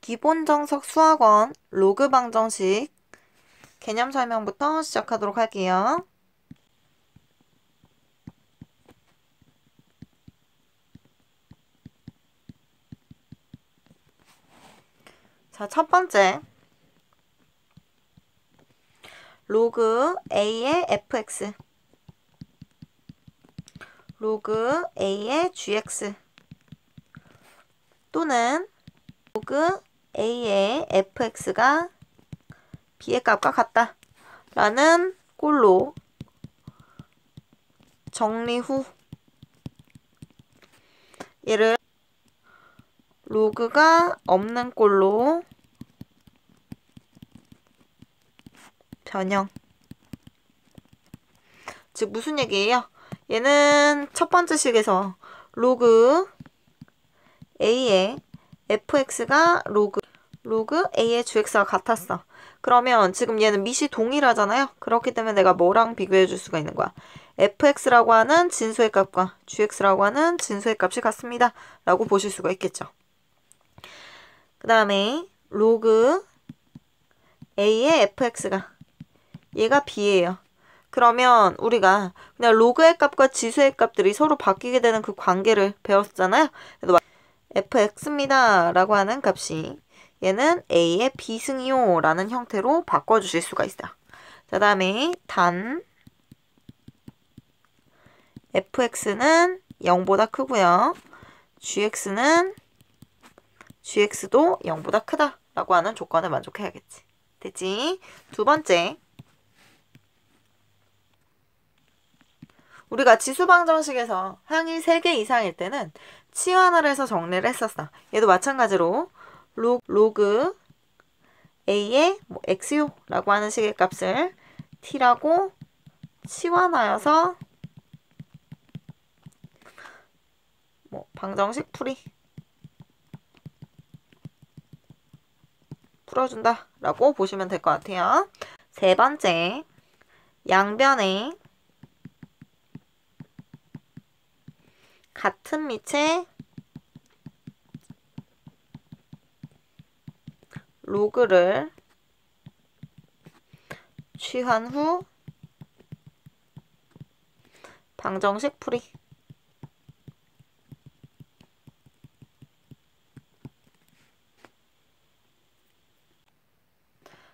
기본 정석 수학원 로그 방정식 개념 설명부터 시작하도록 할게요. 자, 첫 번째 로그 a의 fx 로그 a의 gx 또는 로그 a의 fx가 b의 값과 같다 라는 꼴로 정리 후 얘를 로그가 없는 꼴로 변형. 즉 무슨 얘기예요? 얘는 첫 번째 식에서 로그 a의 fx가 로그 a의 gx와 같았어. 그러면 지금 얘는 밑이 동일하잖아요. 그렇기 때문에 내가 뭐랑 비교해 줄 수가 있는 거야? fx라고 하는 진수의 값과 gx라고 하는 진수의 값이 같습니다. 라고 보실 수가 있겠죠. 그 다음에 로그 a의 fx가 얘가 b예요. 그러면 우리가 그냥 로그의 값과 지수의 값들이 서로 바뀌게 되는 그 관계를 배웠잖아요. fx입니다 라고 하는 값이 얘는 a의 b승이요 라는 형태로 바꿔주실 수가 있어요. 그 다음에 단 fx는 0보다 크고요. gx도 0보다 크다 라고 하는 조건을 만족해야겠지. 됐지? 두 번째, 우리가 지수방정식에서 항이 3개 이상일 때는 치환을 해서 정리를 했었어. 얘도 마찬가지로 로그 a의 x요 라고 하는 식의 값을 t라고 치환하여서 방정식 풀어준다 라고 보시면 될 것 같아요. 세 번째, 양변에 같은 밑에 로그를 취한 후 방정식 풀이.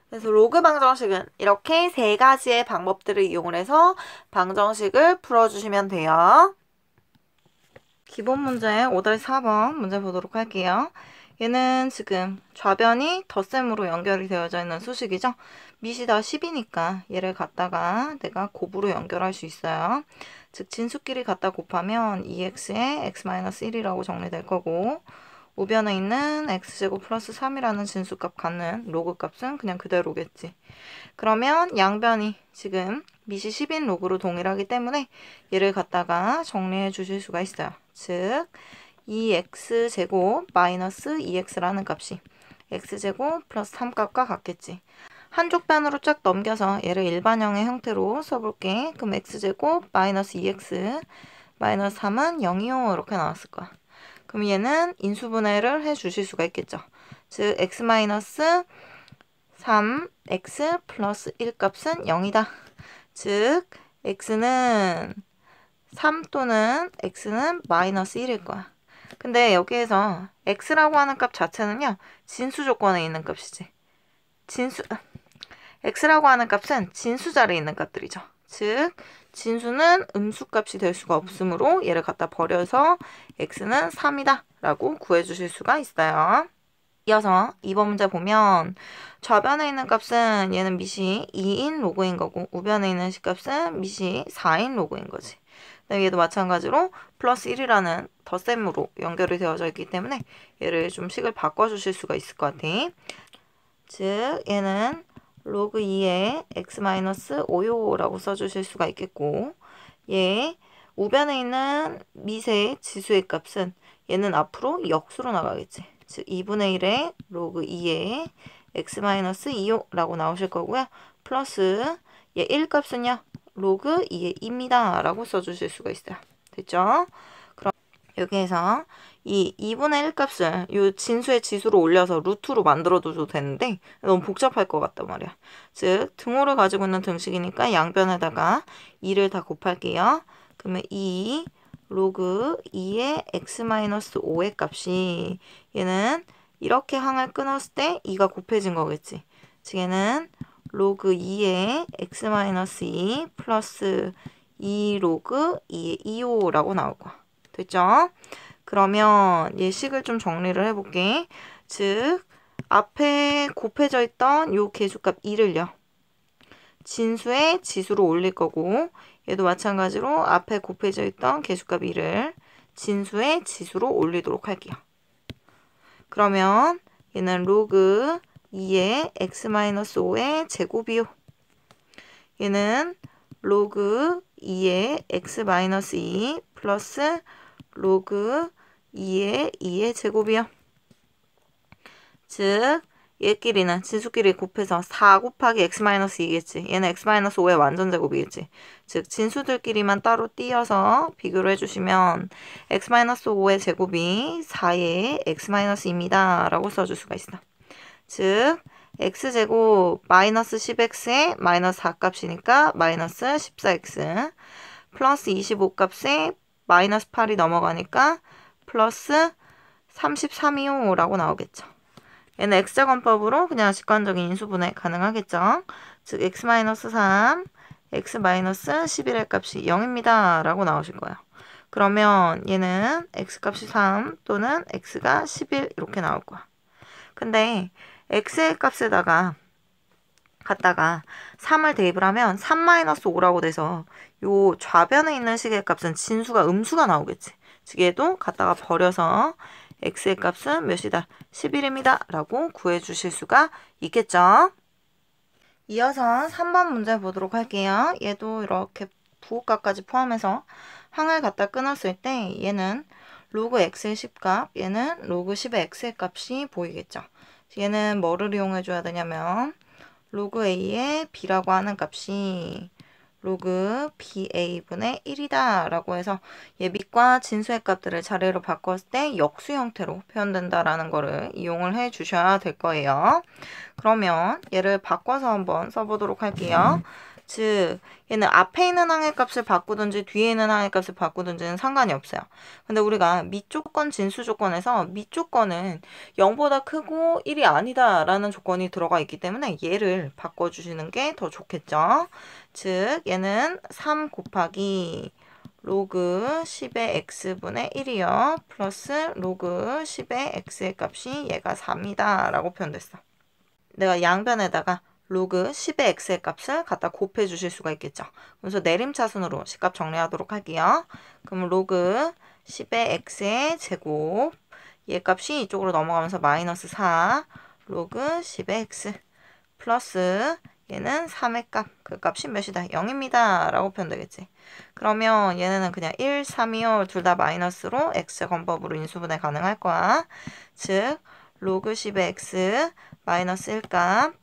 그래서 로그 방정식은 이렇게 3가지의 방법들을 이용을 해서 방정식을 풀어주시면 돼요. 기본 문제 5-4번 문제 보도록 할게요. 얘는 지금 좌변이 덧셈으로 연결이 되어져 있는 수식이죠. 밑이 다 10이니까 얘를 갖다가 내가 곱으로 연결할 수 있어요. 즉 진수끼리 갖다 곱하면 2x에 x-1이라고 정리될 거고, 우변에 있는 x제곱 플러스 3이라는 진수값 갖는 로그 값은 그냥 그대로겠지. 그러면 양변이 지금 밑이 10인 로그로 동일하기 때문에 얘를 갖다가 정리해 주실 수가 있어요. 즉 2x제곱 마이너스 2x라는 값이 x제곱 플러스 3값과 같겠지. 한쪽 변으로 쫙 넘겨서 얘를 일반형의 형태로 써볼게. 그럼 x제곱 마이너스 2x 마이너스 3은 0이요 이렇게 나왔을 거야. 그럼 얘는 인수분해를 해 주실 수가 있겠죠. 즉 x 마이너스 3x 플러스 1 값은 0이다. 즉 x는 3 또는 x는 마이너스 1일 거야. 근데 여기에서 x라고 하는 값 자체는요, 진수 조건에 있는 값이지. x라고 하는 값은 진수 자리에 있는 값들이죠. 즉 진수는 음수값이 될 수가 없으므로 얘를 갖다 버려서 x는 3이다 라고 구해주실 수가 있어요. 이어서 2번 문제 보면 좌변에 있는 값은 얘는 밑이 2인 로그인 거고, 우변에 있는 식값은 밑이 4인 로그인 거지. 얘도 마찬가지로 플러스 1이라는 덧셈으로 연결이 되어져 있기 때문에 얘를 좀 식을 바꿔주실 수가 있을 것 같아. 즉 얘는 로그 2에 x-5요 라고 써주실 수가 있겠고, 얘 우변에 있는 밑의 지수의 값은 얘는 앞으로 역수로 나가겠지. 즉 2분의 1에 로그 2에 x-2요 라고 나오실 거고요. 플러스 얘 1 값은요, 로그 2의 2입니다 라고 써주실 수가 있어요. 됐죠? 그럼 여기에서 이 2분의 1 값을 이 진수의 지수로 올려서 루트로 만들어둬도 되는데 너무 복잡할 것 같단 말이야. 즉 등호를 가지고 있는 등식이니까 양변에다가 2를 다 곱할게요. 그러면 2 로그 2의 x-5의 값이 얘는 이렇게 항을 끊었을 때 2가 곱해진 거겠지. 즉 얘는 로그 2의 x-2 플러스 2 로그 2의 2호라고 나올 거야. 됐죠? 그러면 예식을 좀 정리를 해볼게. 즉 앞에 곱해져 있던 요 계수값 2를요. 진수의 지수로 올릴 거고 얘도 마찬가지로 앞에 곱해져 있던 계수값 2를 진수의 지수로 올리도록 할게요. 그러면 얘는 로그 2의 x-5의 제곱이요. 얘는 로그 2의 x-2 플러스 로그 2의 2의 제곱이요. 즉 얘끼리는 진수끼리 곱해서 4 곱하기 x-2겠지. 얘는 x-5의 완전 제곱이겠지. 즉 진수들끼리만 따로 띄어서 비교를 해주시면 x-5의 제곱이 4의 x-2입니다. 라고 써줄 수가 있어. 즉 x제곱 마이너스 10x의 마이너스 4값이니까 마이너스 14x 플러스 25값에 마이너스 8이 넘어가니까 플러스 33이요 라고 나오겠죠. 얘는 x제곱법으로 그냥 직관적인 인수분해 가능하겠죠. 즉 x-3, x-11의 값이 0입니다 라고 나오실 거예요. 그러면 얘는 x값이 3 또는 x가 11 이렇게 나올 거야. 근데 x의 값에다가 갖다가 3을 대입을 하면 3-5라고 돼서 요 좌변에 있는 식의 값은 진수가 음수가 나오겠지. 즉 얘도 갖다가 버려서 x의 값은 몇이다? 11입니다. 라고 구해주실 수가 있겠죠. 이어서 3번 문제 보도록 할게요. 얘도 이렇게 부호값까지 포함해서 항을 갖다 끊었을 때 얘는 로그 x의 10값, 얘는 로그 10의 x의 값이 보이겠죠. 얘는 뭐를 이용해줘야 되냐면 로그 a의 b라고 하는 값이 로그 ba분의 1이다 라고 해서 얘 밑과 진수의 값들을 자리로 바꿨을 때 역수 형태로 표현된다라는 거를 이용을 해 주셔야 될 거예요. 그러면 얘를 바꿔서 한번 써보도록 할게요. 즉 얘는 앞에 있는 항의 값을 바꾸든지 뒤에 있는 항의 값을 바꾸든지는 상관이 없어요. 근데 우리가 밑조건 진수 조건에서 밑조건은 0보다 크고 1이 아니다 라는 조건이 들어가 있기 때문에 얘를 바꿔주시는 게 더 좋겠죠. 즉 얘는 3 곱하기 로그 10의 x분의 1이요. 플러스 로그 10의 x의 값이 얘가 4입니다. 라고 표현됐어. 내가 양변에다가 로그 10의 x의 값을 갖다 곱해 주실 수가 있겠죠. 그래서 내림차순으로 식값 정리하도록 할게요. 그럼 로그 10의 x의 제곱 얘 값이 이쪽으로 넘어가면서 마이너스 4 로그 10의 x 플러스 얘는 3의 값, 그 값이 몇이다? 0입니다. 라고 표현되겠지. 그러면 얘네는 그냥 1, 3, 2요 둘 다 마이너스로 x제곱법으로 인수분해 가능할 거야. 즉 로그 10의 x 마이너스 1값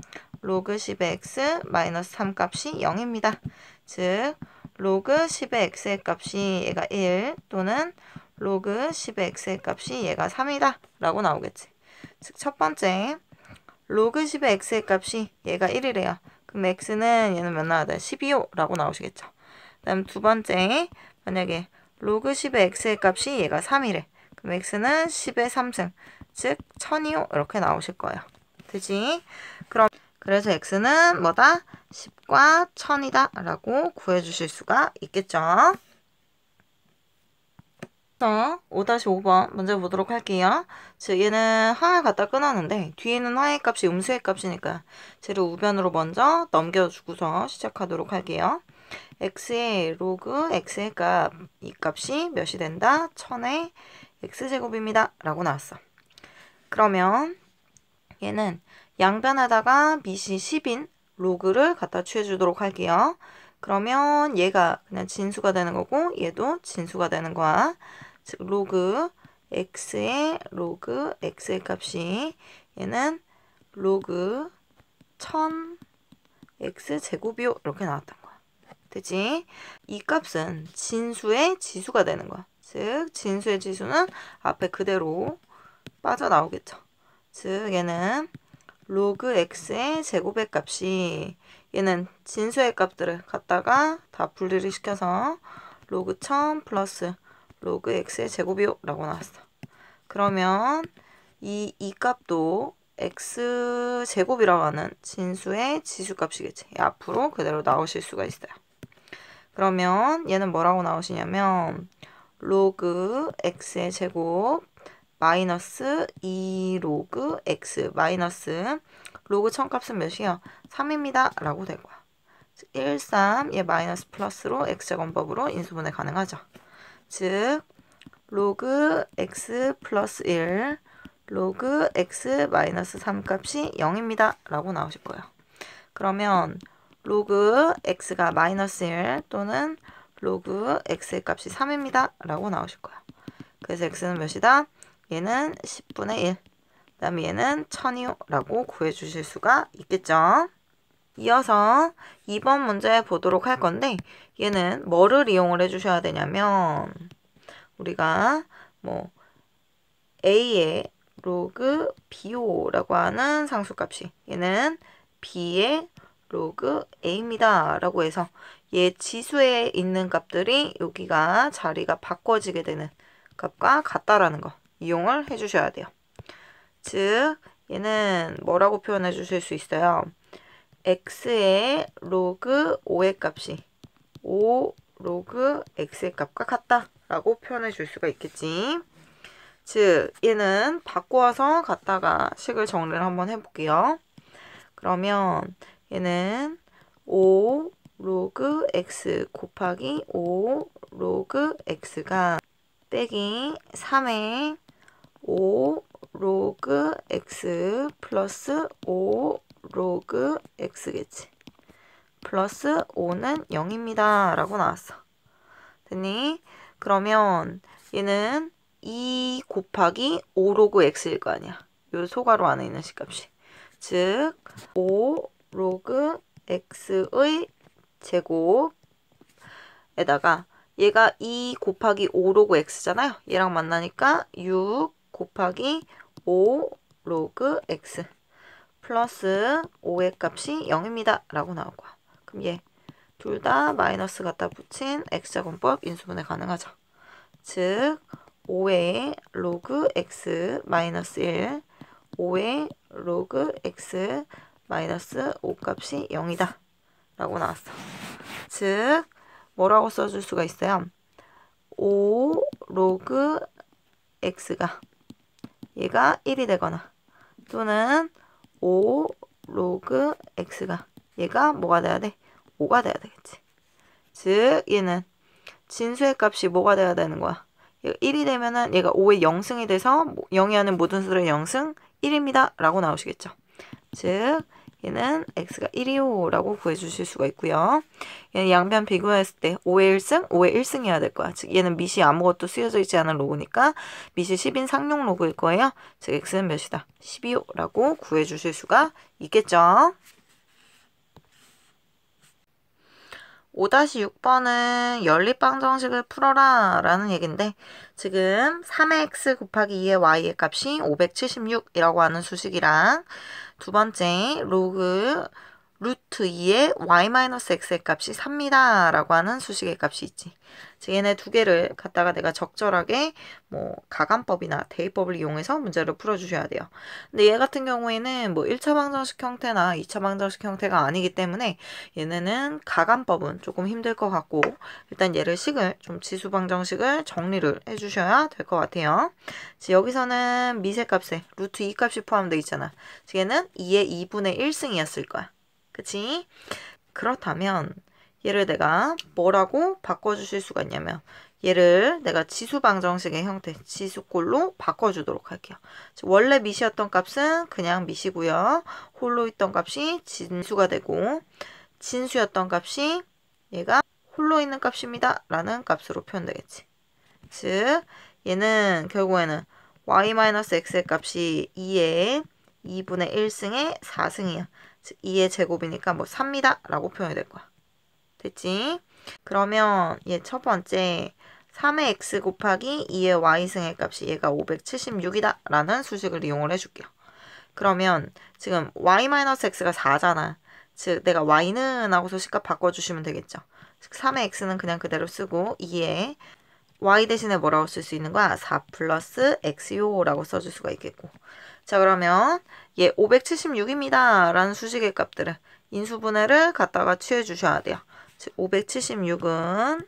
로그 10의 x 마이너스 3 값이 0입니다. 즉 로그 10의 x의 값이 얘가 1 또는 로그 10의 x의 값이 얘가 3이다 라고 나오겠지. 즉 첫 번째 로그 10의 x의 값이 얘가 1이래요. 그럼 x는 얘는 몇 나와야 돼? 12요 라고 나오시겠죠. 그 다음 두 번째 만약에 로그 10의 x의 값이 얘가 3이래. 그럼 x는 10의 3승 즉 1000이요 이렇게 나오실 거예요. 되지? 그래서 x는 뭐다? 10과 1000이다 라고 구해주실 수가 있겠죠. 5-5번 문제 보도록 할게요. 즉 얘는 항을 갖다 끊었는데 뒤에 있는 항의 값이 음수의 값이니까 쟤를 우변으로 먼저 넘겨주고서 시작하도록 할게요. x의 로그 x의 값, 이 값이 몇이 된다? 1000의 x제곱입니다. 라고 나왔어. 그러면 얘는 양변에다가 밑이 10인 로그를 갖다 취해주도록 할게요. 그러면 얘가 그냥 진수가 되는 거고 얘도 진수가 되는 거야. 즉 로그 x의 값이 얘는 로그 1000 x제곱이요 이렇게 나왔던 거야. 되지? 이 값은 진수의 지수가 되는 거야. 즉 진수의 지수는 앞에 그대로 빠져나오겠죠. 즉 얘는 로그 x의 제곱의 값이 얘는 진수의 값들을 갖다가 다 분리를 시켜서 로그 1000 플러스 로그 x의 제곱이요 라고 나왔어. 그러면 이 값도 x제곱이라고 하는 진수의 지수값이겠지. 앞으로 그대로 나오실 수가 있어요. 그러면 얘는 뭐라고 나오시냐면 로그 x의 제곱 마이너스 2 로그 x 마이너스 로그 1000값은 몇이요? 3입니다 라고 될 거야. 1, 3, 얘 마이너스 플러스로 x제곱법으로 인수분해 가능하죠. 즉 로그 x 플러스 1 로그 x 마이너스 3 값이 0입니다 라고 나오실 거예요. 그러면 로그 x가 마이너스 1 또는 로그 x의 값이 3입니다 라고 나오실 거예요. 그래서 x는 몇이다? 얘는 10분의 1, 그 다음에 얘는 1000이요 라고 구해주실 수가 있겠죠. 이어서 2번 문제 보도록 할 건데 얘는 뭐를 이용을 해주셔야 되냐면 우리가 뭐 a의 로그 BO라고 하는 상수값이 얘는 B의 로그 A입니다 라고 해서 얘 지수에 있는 값들이 여기가 자리가 바꿔지게 되는 값과 같다라는 거 이용을 해주셔야 돼요. 즉 얘는 뭐라고 표현해 주실 수 있어요? x의 로그 5의 값이 5 로그 x의 값과 같다 라고 표현해 줄 수가 있겠지. 즉 얘는 바꿔서 갖다가 식을 정리를 한번 해볼게요. 그러면 얘는 5 로그 x 곱하기 5 로그 x가 빼기 3의 5 로그 x 플러스 5 로그 x겠지. 플러스 5는 0입니다 라고 나왔어. 됐니? 그러면 얘는 2 곱하기 5 로그 x일 거 아니야. 요 소괄호 안에 있는 식값이. 즉 5 로그 x의 제곱에다가 얘가 2 곱하기 5 로그 x잖아요. 얘랑 만나니까 6 곱하기 5 로그 x 플러스 5의 값이 0입니다 라고 나올 거야. 그럼 얘 둘 다 마이너스 갖다 붙인 x제곱법 인수분해 가능하죠. 즉 5의 로그 x 마이너스 1 5의 로그 x 마이너스 5 값이 0이다 라고 나왔어. 즉 뭐라고 써줄 수가 있어요? 5 로그 x가 얘가 1이 되거나 또는 5 로그 x가 얘가 뭐가 돼야 돼? 5가 돼야 되겠지. 즉 얘는 진수의 값이 뭐가 돼야 되는 거야? 얘가 1이 되면은 얘가 5의 0승이 돼서 0이 하는 모든 수들의 0승 1입니다 라고 나오시겠죠. 즉 얘는 x가 1이요 라고 구해주실 수가 있고요. 얘는 양변 비교했을 때 5의 1승, 5의 1승이어야 될 거야. 즉 얘는 밑이 아무것도 쓰여져 있지 않은 로그니까 밑이 10인 상용 로그일 거예요. 즉 x는 몇이다? 12요 라고 구해주실 수가 있겠죠. 5-6번은 연립방정식을 풀어라 라는 얘기인데 지금 3의 x 곱하기 2의 y의 값이 576이라고 하는 수식이랑 두 번째 로그 루트 2의 y-x의 값이 3입니다 라고 하는 수식의 값이 있지. 즉 얘네 두 개를 갖다가 내가 적절하게 뭐 가감법이나 대입법을 이용해서 문제를 풀어주셔야 돼요. 근데 얘 같은 경우에는 뭐 1차 방정식 형태나 2차 방정식 형태가 아니기 때문에 얘네는 가감법은 조금 힘들 것 같고 일단 얘를 식을 좀 지수 방정식을 정리를 해주셔야 될 것 같아요. 즉 여기서는 미세 값에 루트 2 값이 포함되어 있잖아. 즉 얘는 2의 2분의 1승이었을 거야. 그치? 그렇다면 얘를 내가 뭐라고 바꿔주실 수가 있냐면 얘를 내가 지수 방정식의 형태, 지수꼴로 바꿔주도록 할게요. 원래 밑이었던 값은 그냥 밑이고요. 홀로 있던 값이 진수가 되고 진수였던 값이 얘가 홀로 있는 값입니다. 라는 값으로 표현되겠지. 즉 얘는 결국에는 y-x의 값이 2의 2분의 1승의 4승이야. 즉 2의 제곱이니까 뭐 3입니다. 라고 표현이 될 거야. 됐지? 그러면 얘 첫 번째 3의 x 곱하기 2의 y승의 값이 얘가 576이다 라는 수식을 이용을 해줄게요. 그러면 지금 y-x가 4잖아. 즉 내가 y는 하고서 식값 바꿔주시면 되겠죠. 즉 3의 x는 그냥 그대로 쓰고 2의 y 대신에 뭐라고 쓸 수 있는 거야? 4 플러스 x요 라고 써줄 수가 있겠고. 자 그러면 얘 576입니다 라는 수식의 값들을 인수분해를 갖다가 취해 주셔야 돼요. 즉 576은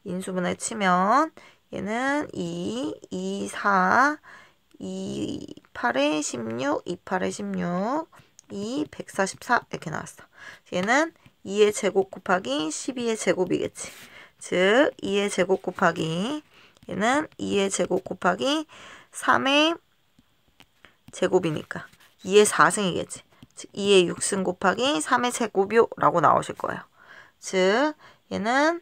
인수분해 치면 얘는 2, 2, 4, 2, 8에 16, 2, 8에 16, 2, 144 이렇게 나왔어. 얘는 2의 제곱 곱하기 12의 제곱이겠지. 즉 2의 제곱 곱하기 얘는 2의 제곱 곱하기 3의 제곱이니까 2의 4승이겠지. 즉 2의 6승 곱하기 3의 제곱이요 라고 나오실 거예요. 즉 얘는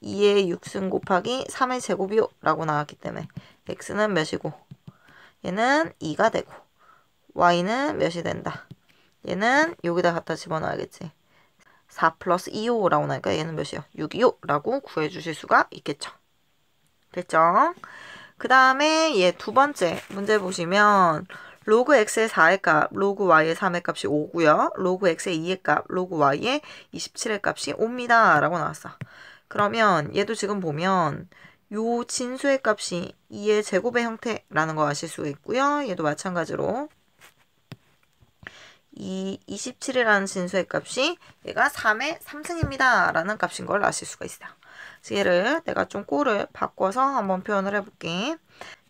2의 6승 곱하기 3의 제곱이요 라고 나왔기 때문에 x는 몇이고 얘는 2가 되고 y는 몇이 된다. 얘는 여기다 갖다 집어넣어야겠지. 4 플러스 2요 라고 나니까 얘는 몇이요? 6이요 라고 구해주실 수가 있겠죠. 됐죠? 그 다음에 얘 두 번째 문제 보시면 로그 x의 4의 값, 로그 y의 3의 값이 5고요. 로그 x의 2의 값, 로그 y의 27의 값이 5입니다. 라고 나왔어. 그러면 얘도 지금 보면 요 진수의 값이 2의 제곱의 형태라는 거 아실 수가 있고요. 얘도 마찬가지로 27이라는 진수의 값이 얘가 3의 3승입니다. 라는 값인 걸 아실 수가 있어요. 그래서 얘를 내가 좀 꼴을 바꿔서 한번 표현을 해볼게.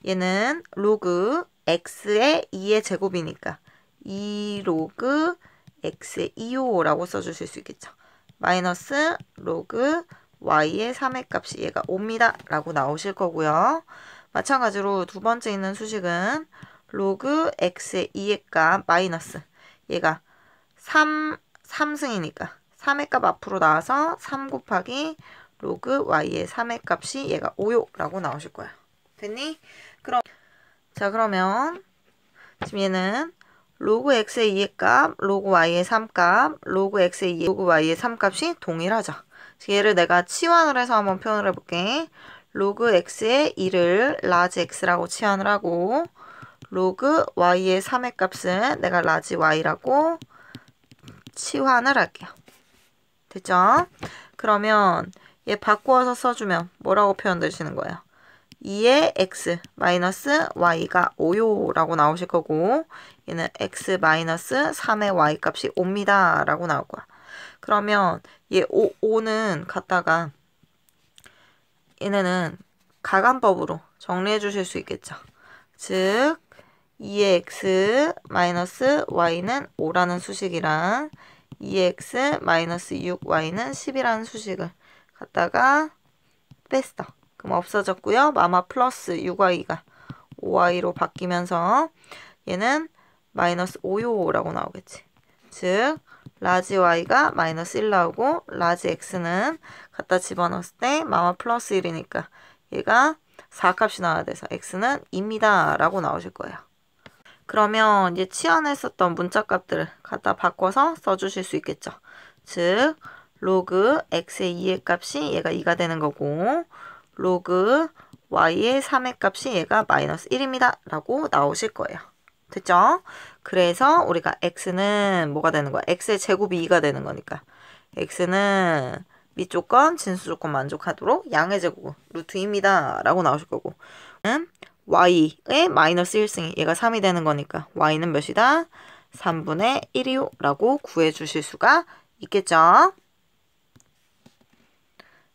얘는 로그 x의 2의 제곱이니까 2 로그 x의 2요 라고 써주실 수 있겠죠. 마이너스 로그 y의 3의 값이 얘가 5입니다. 라고 나오실 거고요. 마찬가지로 두 번째 있는 수식은 로그 x의 2의 값 마이너스 얘가 3승이니까 3의 값 앞으로 나와서 3 곱하기 로그 y의 3의 값이 얘가 5요 라고 나오실 거예요. 됐니? 그러면 지금 얘는 로그 x의 2의 값, 로그 y의 3값, 로그 x의 2, 로그 y의 3값이 동일하죠. 얘를 내가 치환을 해서 한번 표현을 해볼게. 로그 x의 2를 라지 x라고 치환을 하고 로그 y의 3의 값은 내가 라지 y라고 치환을 할게요. 됐죠? 그러면 얘 바꾸어서 써주면 뭐라고 표현되시는 거예요? 2의 x 마이너스 y가 5요 라고 나오실 거고 얘는 x 마이너스 3의 y 값이 5입니다 라고 나올 거야. 그러면 얘 5는 갖다가 얘네는 가간법으로 정리해 주실 수 있겠죠. 즉 2의 x 마이너스 y는 5라는 수식이랑 2의 x 마이너스 6y는 10이라는 수식을 갖다가 뺐어. 그럼 없어졌고요. 마마 플러스 6y가 5y로 바뀌면서 얘는 마이너스 5요 라고 나오겠지. 즉 라지 y가 마이너스 1 나오고 라지 x는 갖다 집어넣었을 때 마마 플러스 1이니까 얘가 4값이 나와야 돼서 x는 2입니다 라고 나오실 거예요. 그러면 이제 치환했었던 문자값들을 갖다 바꿔서 써주실 수 있겠죠. 즉 로그 x의 2의 값이 얘가 2가 되는 거고 로그 y의 3의 값이 얘가 마이너스 1입니다. 라고 나오실 거예요. 됐죠? 그래서 우리가 x는 뭐가 되는 거야? x의 제곱이 2가 되는 거니까 x는 밑조건, 진수조건 만족하도록 양의 제곱 루트 2입니다. 라고 나오실 거고 y의 마이너스 1승이 얘가 3이 되는 거니까 y는 몇이다? 3분의 1이요. 라고 구해주실 수가 있겠죠?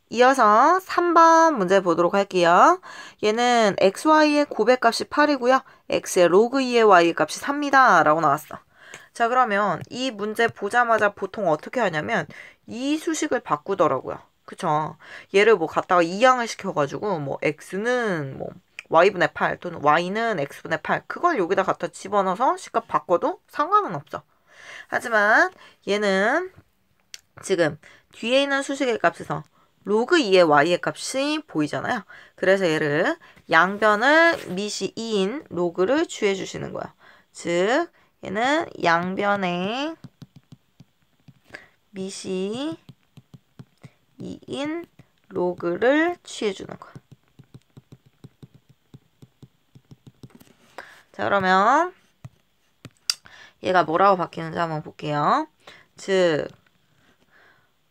이어서 3번 문제 보도록 할게요. 얘는 xy의 고백값이 8이고요. x의 로그 2의 y 값이 3입니다. 라고 나왔어. 자 그러면 이 문제 보자마자 보통 어떻게 하냐면 이 수식을 바꾸더라고요. 그쵸? 얘를 뭐 갖다가 이항을 시켜가지고 뭐 x는 뭐 y분의 8 또는 y는 x분의 8 그걸 여기다 갖다 집어넣어서 식값 바꿔도 상관은 없어. 하지만 얘는 지금 뒤에 있는 수식의 값에서 로그 2의 y의 값이 보이잖아요. 그래서 얘를 양변을 미시 2인 로그를 취해 주시는 거야. 즉 얘는 양변의 미시 2인 로그를 취해 주는 거야. 자, 그러면 얘가 뭐라고 바뀌는지 한번 볼게요. 즉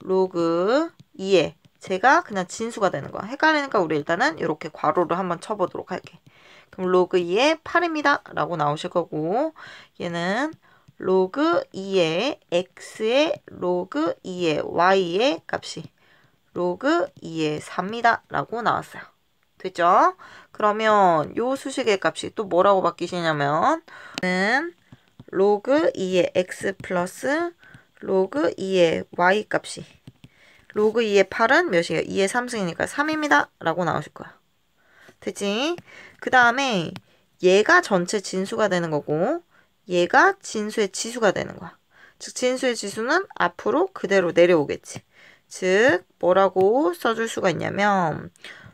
로그 2에 제가 그냥 진수가 되는 거야. 헷갈리니까 우리 일단은 이렇게 괄호를 한번 쳐보도록 할게. 그럼 로그 2에 8입니다. 라고 나오실 거고 얘는 로그 2에 x의 로그 2에 y의 값이 로그 2에 4입니다. 라고 나왔어요. 됐죠? 그러면 요 수식의 값이 또 뭐라고 바뀌시냐면 로그 2의 x 플러스 로그 2의 y 값이 로그 2의 8은 몇이에요? 2의 3승이니까 3입니다. 라고 나오실 거야. 됐지? 그 다음에 얘가 전체 진수가 되는 거고 얘가 진수의 지수가 되는 거야. 즉 진수의 지수는 앞으로 그대로 내려오겠지. 즉 뭐라고 써줄 수가 있냐면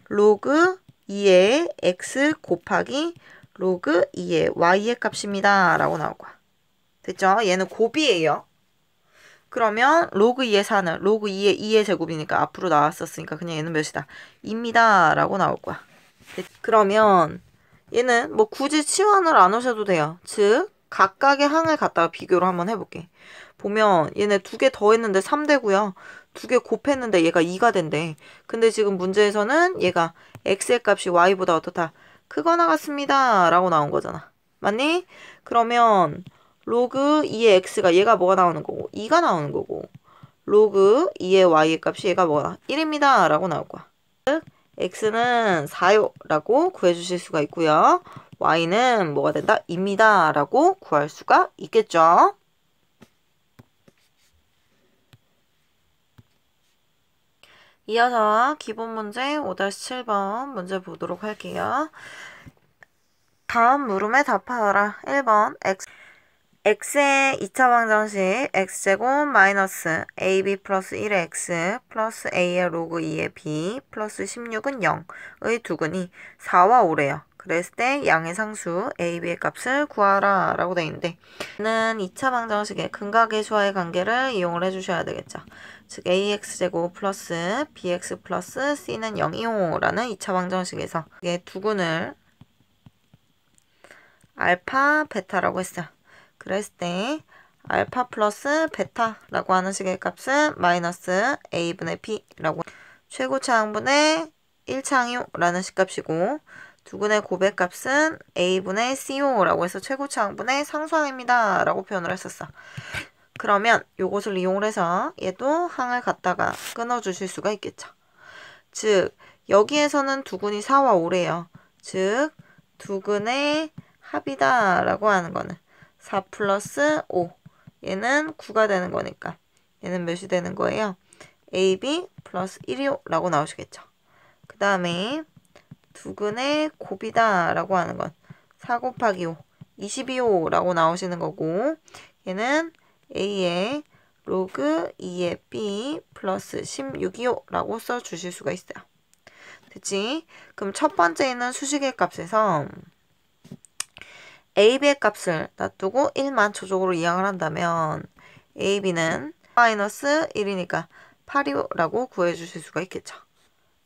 로그 2의 x 곱하기 로그 2의 y의 값입니다. 라고 나올 거야. 됐죠? 얘는 곱이에요. 그러면 로그 2의 4는 로그 2의 2의 제곱이니까 앞으로 나왔었으니까 그냥 얘는 몇이다? 2입니다. 라고 나올 거야. 그러면 얘는 뭐 굳이 치환을 안 하셔도 돼요. 즉 각각의 항을 갖다가 비교를 한번 해볼게. 보면 얘네 두 개 더했는데 3되고요. 두 개 곱했는데 얘가 2가 된대. 근데 지금 문제에서는 얘가 x의 값이 y보다 어떻다? 크거나 같습니다. 라고 나온 거잖아. 맞니? 그러면 로그 2의 x가 얘가 뭐가 나오는 거고 2가 나오는 거고 로그 2의 y의 값이 얘가 뭐다? 1입니다. 라고 나올 거야. 즉 x는 4요 라고 구해주실 수가 있고요. y는 뭐가 된다? 2입니다. 라고 구할 수가 있겠죠. 이어서 기본 문제 5-7번 문제 보도록 할게요. 다음 물음에 답하라. 1번 x의 2차 방정식 x제곱 마이너스 ab 플러스 1의 x 플러스 a의 로그 2의 b 플러스 16은 0의 두근이 4와 5래요. 그랬을 때 양의 상수 ab의 값을 구하라 라고 되어 있는데 는 2차 방정식의 근각의 수와의 관계를 이용을 해주셔야 되겠죠. 즉 ax제곱 플러스 bx 플러스 c는 0이요 라는 2차 방정식에서 이게 두근을 알파 베타라고 했어요. 그랬을 때 알파 플러스 베타라고 하는 식의 값은 마이너스 a분의 b라고 최고차항분의 1차항이요라는 식값이고 두근의 고백값은 a분의 co라고 해서 최고차항분의 상수항입니다. 라고 표현을 했었어. 그러면 요것을 이용을 해서 얘도 항을 갖다가 끊어주실 수가 있겠죠. 즉 여기에서는 두근이 4와 5래요. 즉 두근의 합이다 라고 하는 거는 4 플러스 5 얘는 9가 되는 거니까 얘는 몇이 되는 거예요? ab 플러스 1이요 라고 나오시겠죠. 그 다음에 두근의 곱이다 라고 하는 건 4 곱하기 5 22요 라고 나오시는 거고 얘는 a의 로그 2의 b 플러스 16이요 라고 써주실 수가 있어요. 됐지? 그럼 첫 번째 있는 수식의 값에서 ab의 값을 놔두고 1만 저쪽으로 이항을 한다면 ab는 마이너스 1이니까 8이라고 구해주실 수가 있겠죠.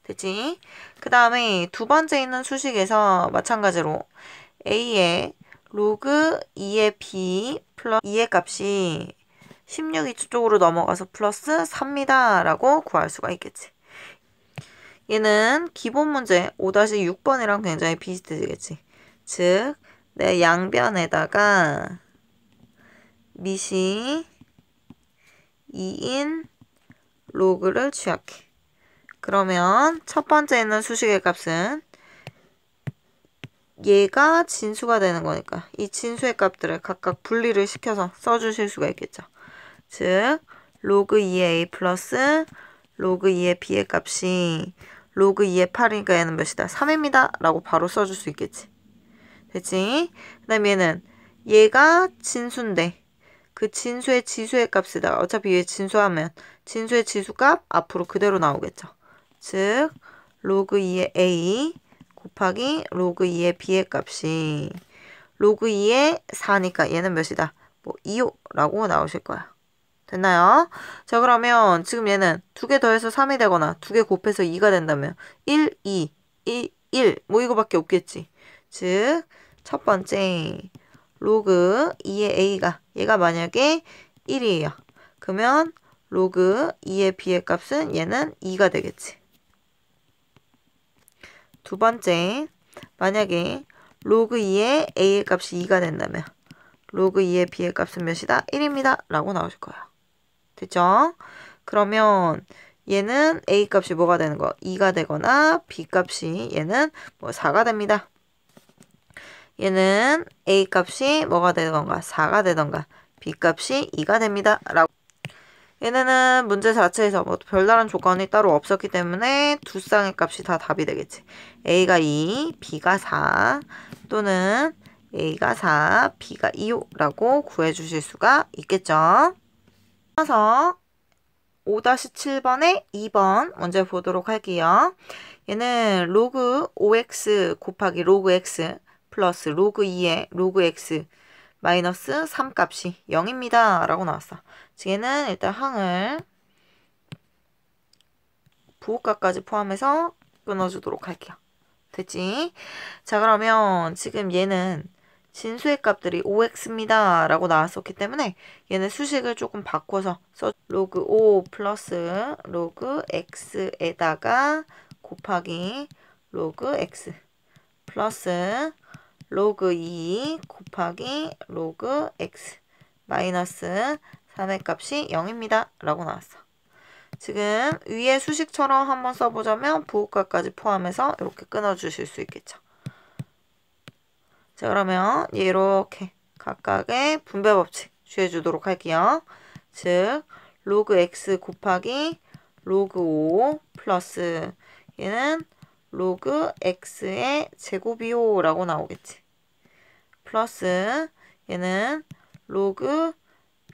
됐지? 그 다음에 두 번째 있는 수식에서 마찬가지로 a의 로그 2의 b 플러스 2의 값이 16이 저쪽으로 넘어가서 플러스 3입니다. 라고 구할 수가 있겠지. 얘는 기본 문제 5-6번이랑 굉장히 비슷해지겠지. 즉 내 양변에다가 밑이 2인 로그를 취약해. 그러면 첫 번째 있는 수식의 값은 얘가 진수가 되는 거니까 이 진수의 값들을 각각 분리를 시켜서 써주실 수가 있겠죠. 즉 로그 2의 a 플러스 로그 2의 b의 값이 로그 2의 8이니까 얘는 몇이다? 3입니다. 라고 바로 써줄 수 있겠지. 됐지? 그 다음에 얘는 얘가 진수인데 그 진수의 지수의 값이다. 어차피 얘 진수하면 진수의 지수값 앞으로 그대로 나오겠죠. 즉 로그 2의 a 곱하기 로그 2의 b의 값이 로그 2의 4니까 얘는 몇이다? 뭐 2요 라고 나오실 거야. 됐나요? 자 그러면 지금 얘는 두 개 더해서 3이 되거나 두 개 곱해서 2가 된다면 1, 2, 1, 1 뭐 이거밖에 없겠지. 즉 첫 번째 로그 2의 a가 얘가 만약에 1이에요. 그러면 로그 2의 b의 값은 얘는 2가 되겠지. 두 번째, 만약에 로그 2의 a의 값이 2가 된다면 로그 2의 b의 값은 몇이다? 1입니다. 라고 나오실 거예요. 됐죠? 그러면 얘는 a 값이 뭐가 되는 거? 2가 되거나 b 값이 얘는 뭐 4가 됩니다. 얘는 a 값이 뭐가 되던가 4가 되던가 b 값이 2가 됩니다. 라고. 얘네는 문제 자체에서 뭐 별다른 조건이 따로 없었기 때문에 두 쌍의 값이 다 답이 되겠지. a가 2, b가 4 또는 a가 4, b가 2라고 구해주실 수가 있겠죠. 그래서 5-7번에 2번 문제 보도록 할게요. 얘는 로그 5x 곱하기 로그 x 플러스 로그 2의 로그 x 마이너스 3 값이 0입니다. 라고 나왔어. 얘는 일단 항을 부호가까지 포함해서 끊어주도록 할게요. 됐지? 자, 그러면 지금 얘는 진수의 값들이 5x입니다. 라고 나왔었기 때문에 얘는 수식을 조금 바꿔서 로그 5 플러스 로그 x에다가 곱하기 로그 x 플러스 로그 2 곱하기 로그 x 마이너스 3의 값이 0입니다. 라고 나왔어. 지금 위에 수식처럼 한번 써보자면 부호가까지 포함해서 이렇게 끊어주실 수 있겠죠. 자, 그러면 이렇게 각각의 분배 법칙 취해주도록 할게요. 즉 로그 x 곱하기 로그 5 플러스 얘는 로그 x의 제곱이요 라고 나오겠지. 플러스 얘는 로그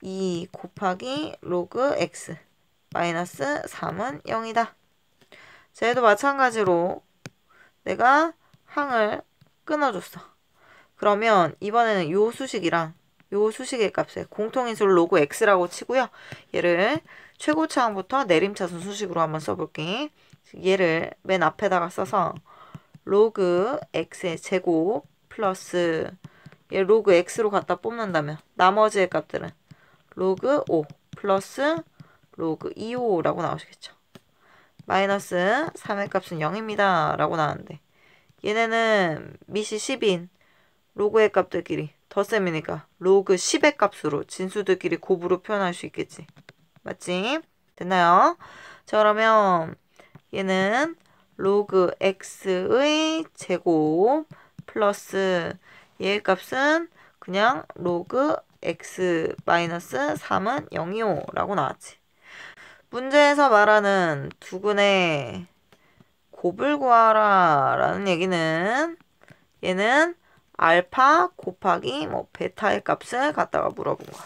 2 곱하기 로그 x 마이너스 3은 0이다. 자, 얘도 마찬가지로 내가 항을 끊어줬어. 그러면 이번에는 요 수식이랑 요 수식의 값에 공통인수를 로그 x라고 치고요. 얘를 최고차항부터 내림차순 수식으로 한번 써볼게. 얘를 맨 앞에다가 써서 로그 x의 제곱 플러스 얘 로그 x로 갖다 뽑는다면 나머지의 값들은 로그 5 플러스 로그 2호라고 나오시겠죠. 마이너스 3의 값은 0입니다. 라고 나왔는데 얘네는 밑이 10인 로그의 값들끼리 덧셈이니까 로그 10의 값으로 진수들끼리 곱으로 표현할 수 있겠지. 맞지? 됐나요? 자, 그러면 얘는 로그 x의 제곱 플러스 얘의 값은 그냥 로그 x 마이너스 3은 0이요 라고 나왔지. 문제에서 말하는 두근의 곱을 구하라 라는 얘기는 얘는 알파 곱하기 뭐 베타의 값을 갖다가 물어본 거야.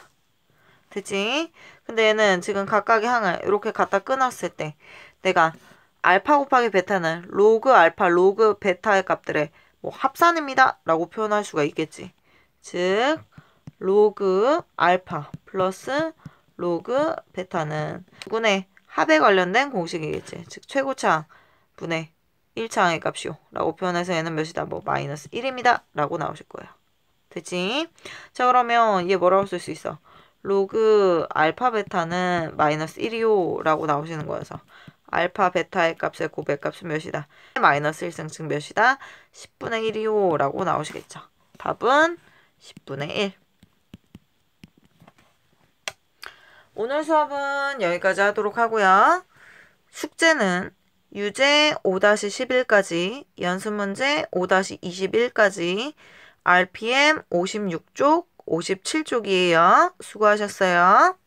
됐지? 근데 얘는 지금 각각의 항을 이렇게 갖다 끊었을 때 내가 알파 곱하기 베타는 로그 알파 로그 베타의 값들의 뭐 합산입니다 라고 표현할 수가 있겠지. 즉 로그 알파 플러스 로그 베타는 두근의 합에 관련된 공식이겠지. 즉 최고차항 분의 1차항의 값이요 라고 표현해서 얘는 몇이다? 뭐 마이너스 1입니다 라고 나오실 거예요. 됐지? 자, 그러면 얘 뭐라고 쓸 수 있어? 로그 알파 베타는 마이너스 1이요 라고 나오시는 거여서 알파 베타의 값의 곱의 값은 몇이다? 마이너스 1승 즉 몇이다? 10분의 1이요 라고 나오시겠죠. 답은 10분의 1. 오늘 수업은 여기까지 하도록 하고요. 숙제는 유제 5-11까지, 연습문제 5-21까지, RPM 56쪽, 57쪽이에요. 수고하셨어요.